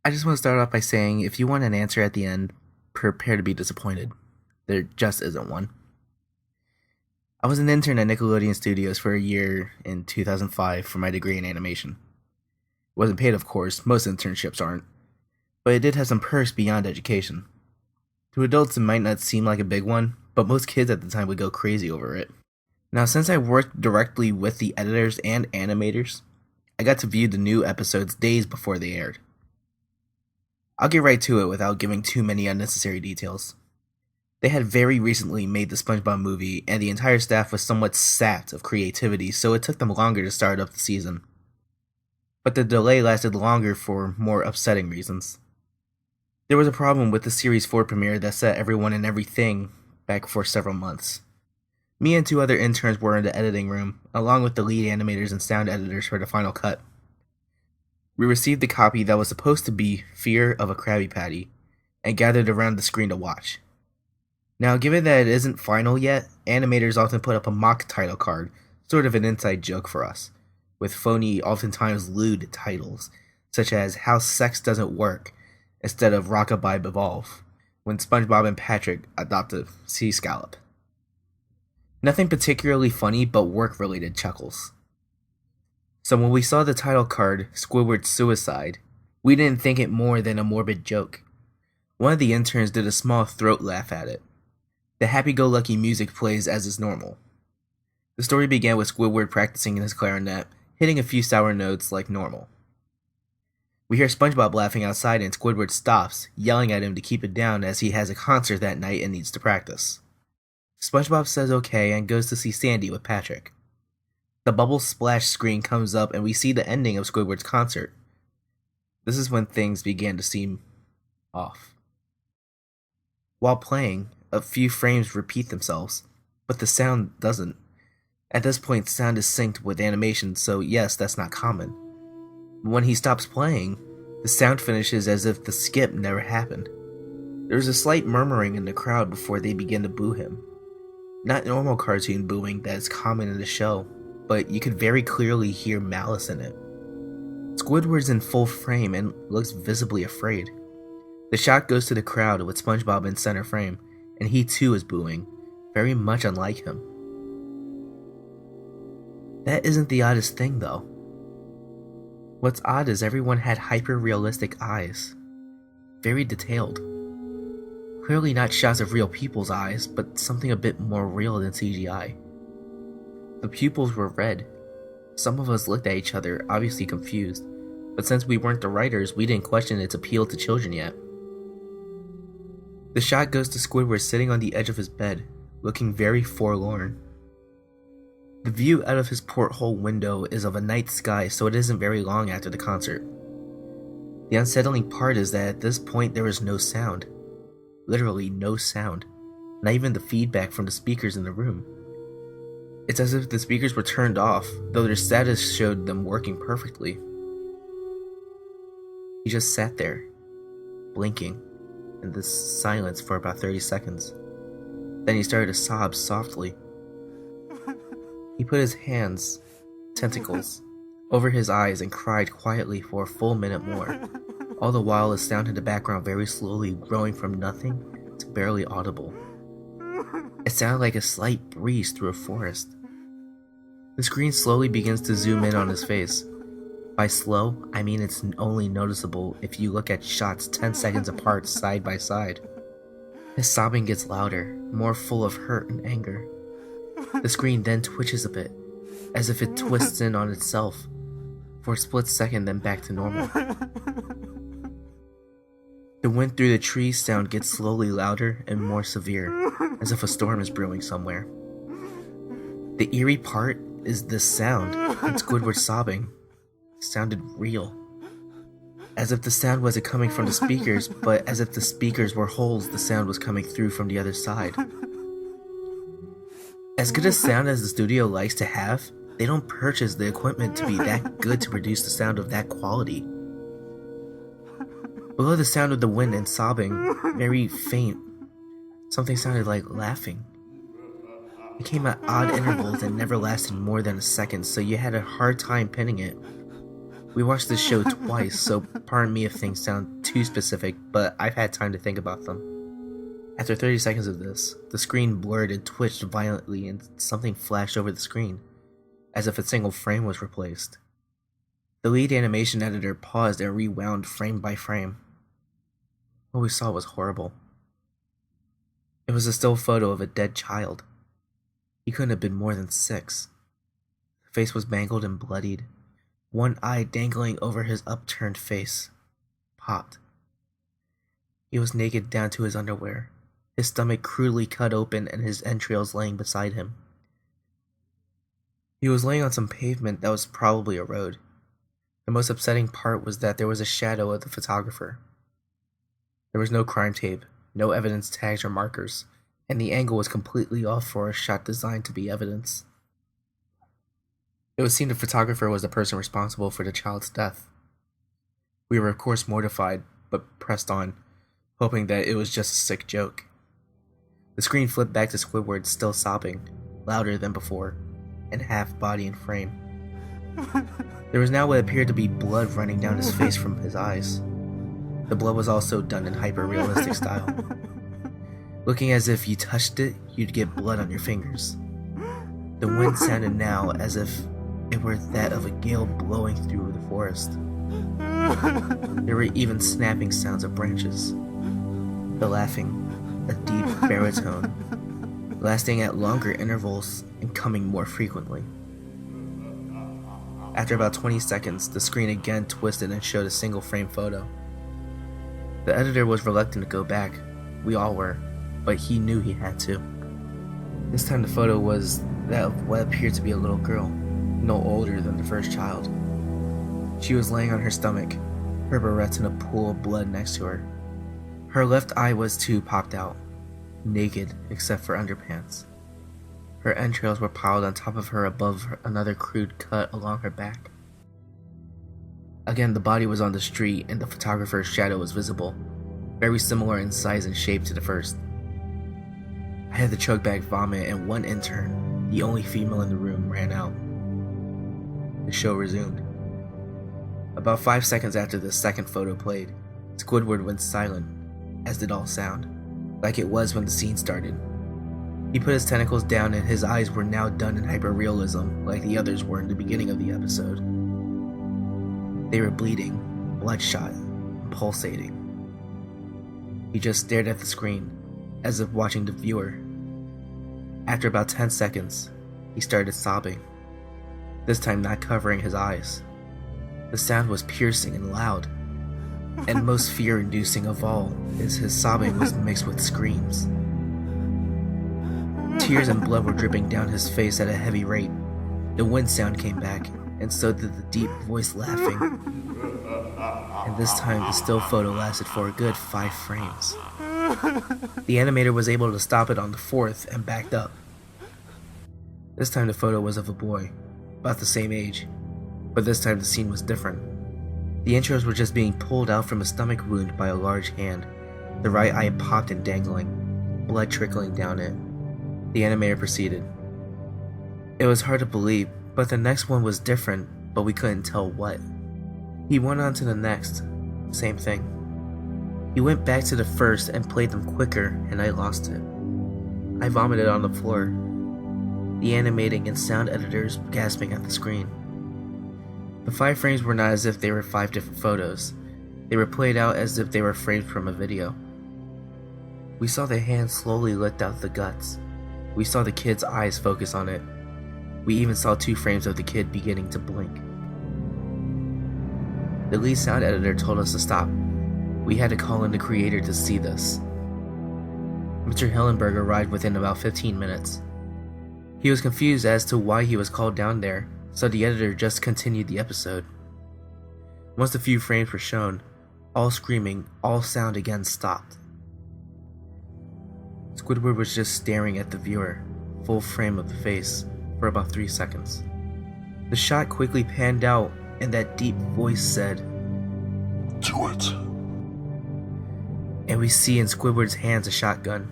I just want to start off by saying if you want an answer at the end, prepare to be disappointed. There just isn't one. I was an intern at Nickelodeon Studios for a year in 2005 for my degree in animation. It wasn't paid, of course, most internships aren't, but it did have some perks beyond education. To adults, it might not seem like a big one, but most kids at the time would go crazy over it. Now, since I worked directly with the editors and animators, I got to view the new episodes days before they aired. I'll get right to it without giving too many unnecessary details. They had very recently made the Spongebob movie, and the entire staff was somewhat sapped of creativity, so it took them longer to start up the season. But the delay lasted longer for more upsetting reasons. There was a problem with the Series 4 premiere that set everyone and everything back for several months. Me and two other interns were in the editing room, along with the lead animators and sound editors for the final cut. We received the copy that was supposed to be Fear of a Krabby Patty, and gathered around the screen to watch. Now, given that it isn't final yet, animators often put up a mock title card, sort of an inside joke for us, with phony, oftentimes lewd titles, such as How Sex Doesn't Work, instead of Rockabye Evolve, when SpongeBob and Patrick adopt a sea scallop. Nothing particularly funny, but work-related chuckles. So when we saw the title card, Squidward's Suicide, we didn't think it more than a morbid joke. One of the interns did a small throat laugh at it. The happy-go-lucky music plays as is normal. The story began with Squidward practicing his clarinet, hitting a few sour notes like normal. We hear SpongeBob laughing outside and Squidward stops, yelling at him to keep it down as he has a concert that night and needs to practice. SpongeBob says okay and goes to see Sandy with Patrick. The bubble splash screen comes up and we see the ending of Squidward's concert. This is when things began to seem off. While playing, a few frames repeat themselves, but the sound doesn't. At this point, sound is synced with animation, so yes, that's not common. When he stops playing, the sound finishes as if the skip never happened. There's a slight murmuring in the crowd before they begin to boo him. Not normal cartoon booing that is common in the show, but you could very clearly hear malice in it. Squidward's in full frame and looks visibly afraid. The shot goes to the crowd with SpongeBob in center frame, and he too is booing, very much unlike him. That isn't the oddest thing though. What's odd is everyone had hyper-realistic eyes. Very detailed. Clearly not shots of real people's eyes, but something a bit more real than CGI. The pupils were red. Some of us looked at each other, obviously confused, but since we weren't the writers, we didn't question its appeal to children yet. The shot goes to Squidward sitting on the edge of his bed, looking very forlorn. The view out of his porthole window is of a night sky, so it isn't very long after the concert. The unsettling part is that at this point there is no sound. Literally no sound. Not even the feedback from the speakers in the room. It's as if the speakers were turned off, though their status showed them working perfectly. He just sat there, blinking, in this silence for about 30 seconds. Then he started to sob softly. He put his hands, tentacles, over his eyes and cried quietly for a full minute more, all the while the sound in the background very slowly growing from nothing to barely audible. It sounded like a slight breeze through a forest. The screen slowly begins to zoom in on his face. By slow, I mean it's only noticeable if you look at shots 10 seconds apart side by side. His sobbing gets louder, more full of hurt and anger. The screen then twitches a bit, as if it twists in on itself, for a split second then back to normal. The wind through the trees sound gets slowly louder and more severe, as if a storm is brewing somewhere. The eerie part is this sound, and Squidward sobbing. Sounded real. As if the sound wasn't coming from the speakers, but as if the speakers were holes the sound was coming through from the other side. As good a sound as the studio likes to have, they don't purchase the equipment to be that good to produce the sound of that quality. Below the sound of the wind and sobbing, very faint, something sounded like laughing. It came at odd intervals and never lasted more than a second, so you had a hard time pinning it. We watched this show twice, so pardon me if things sound too specific, but I've had time to think about them. After 30 seconds of this, the screen blurred and twitched violently and something flashed over the screen, as if a single frame was replaced. The lead animation editor paused and rewound frame by frame. What we saw was horrible. It was a still photo of a dead child. He couldn't have been more than 6. The face was mangled and bloodied, one eye dangling over his upturned face. Popped. He was naked down to his underwear, his stomach crudely cut open and his entrails laying beside him. He was laying on some pavement that was probably a road. The most upsetting part was that there was a shadow of the photographer. There was no crime tape, no evidence tags or markers, and the angle was completely off for a shot designed to be evidence. It would seem the photographer was the person responsible for the child's death. We were of course mortified, but pressed on, hoping that it was just a sick joke. The screen flipped back to Squidward still sobbing, louder than before, and half body and frame. There was now what appeared to be blood running down his face from his eyes. The blood was also done in hyper-realistic style. Looking as if you touched it, you'd get blood on your fingers. The wind sounded now as if it were that of a gale blowing through the forest. There were even snapping sounds of branches. The laughing, a deep baritone, lasting at longer intervals and coming more frequently. After about 20 seconds, the screen again twisted and showed a single frame photo. The editor was reluctant to go back. We all were, but he knew he had to. This time the photo was that of what appeared to be a little girl, no older than the first child. She was laying on her stomach, her barrettes in a pool of blood next to her. Her left eye was too popped out, naked except for underpants. Her entrails were piled on top of her above another crude cut along her back. Again, the body was on the street and the photographer's shadow was visible, very similar in size and shape to the first. I had to choke back vomit and one intern, the only female in the room, ran out. The show resumed. About 5 seconds after the second photo played, Squidward went silent, as did all sound, like it was when the scene started. He put his tentacles down and his eyes were now done in hyperrealism, like the others were in the beginning of the episode. They were bleeding, bloodshot, and pulsating. He just stared at the screen, as if watching the viewer. After about 10 seconds, he started sobbing, this time not covering his eyes. The sound was piercing and loud, and most fear-inducing of all is his sobbing was mixed with screams. Tears and blood were dripping down his face at a heavy rate. The wind sound came back, and so did the deep voice laughing. And this time the still photo lasted for a good 5 frames. The animator was able to stop it on the 4th and backed up. This time the photo was of a boy, about the same age, but this time the scene was different. The intros were just being pulled out from a stomach wound by a large hand, the right eye popped and dangling, blood trickling down it. The animator proceeded. It was hard to believe, but the next one was different, but we couldn't tell what. He went on to the next, same thing. He went back to the first and played them quicker, and I lost it. I vomited on the floor, the animating and sound editors gasping at the screen. The 5 frames were not as if they were 5 different photos. They were played out as if they were framed from a video. We saw the hand slowly lift out the guts. We saw the kid's eyes focus on it. We even saw 2 frames of the kid beginning to blink. The lead sound editor told us to stop. We had to call in the creator to see this. Mr. Hillenberg arrived within about 15 minutes. He was confused as to why he was called down there, so the editor just continued the episode. Once a few frames were shown, all screaming, all sound again stopped. Squidward was just staring at the viewer, full frame of the face, for about 3 seconds. The shot quickly panned out, and that deep voice said, "Do it." And we see in Squidward's hands a shotgun.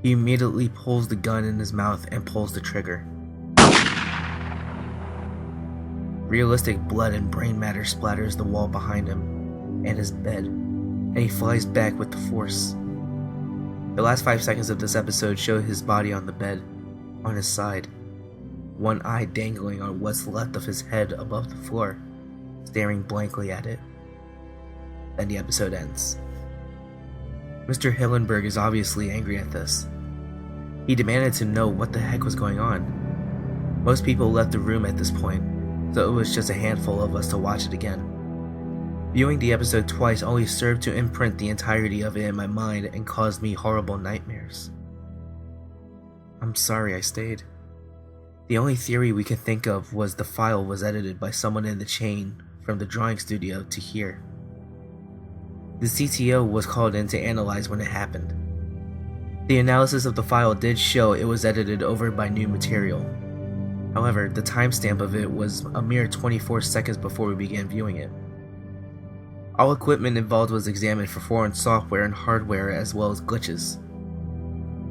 He immediately pulls the gun in his mouth and pulls the trigger. Realistic blood and brain matter splatters the wall behind him and his bed, and he flies back with the force. The last 5 seconds of this episode show his body on the bed, on his side, one eye dangling on what's left of his head above the floor, staring blankly at it. Then the episode ends. Mr. Hillenberg is obviously angry at this. He demanded to know what the heck was going on. Most people left the room at this point, so it was just a handful of us to watch it again. Viewing the episode twice only served to imprint the entirety of it in my mind and caused me horrible nightmares. I'm sorry I stayed. The only theory we could think of was the file was edited by someone in the chain from the drawing studio to here. The CTO was called in to analyze when it happened. The analysis of the file did show it was edited over by new material. However, the timestamp of it was a mere 24 seconds before we began viewing it. All equipment involved was examined for foreign software and hardware as well as glitches,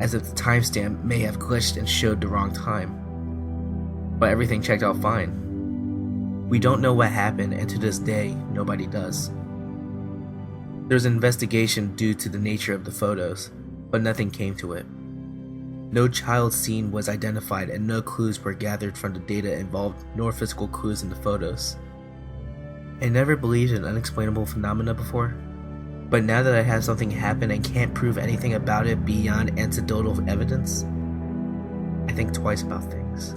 as if the timestamp may have glitched and showed the wrong time. But everything checked out fine. We don't know what happened, and to this day, nobody does. There's an investigation due to the nature of the photos, but nothing came to it. No child scene was identified and no clues were gathered from the data involved, nor physical clues in the photos. I never believed in unexplainable phenomena before, but now that I have something happen and can't prove anything about it beyond anecdotal evidence, I think twice about things.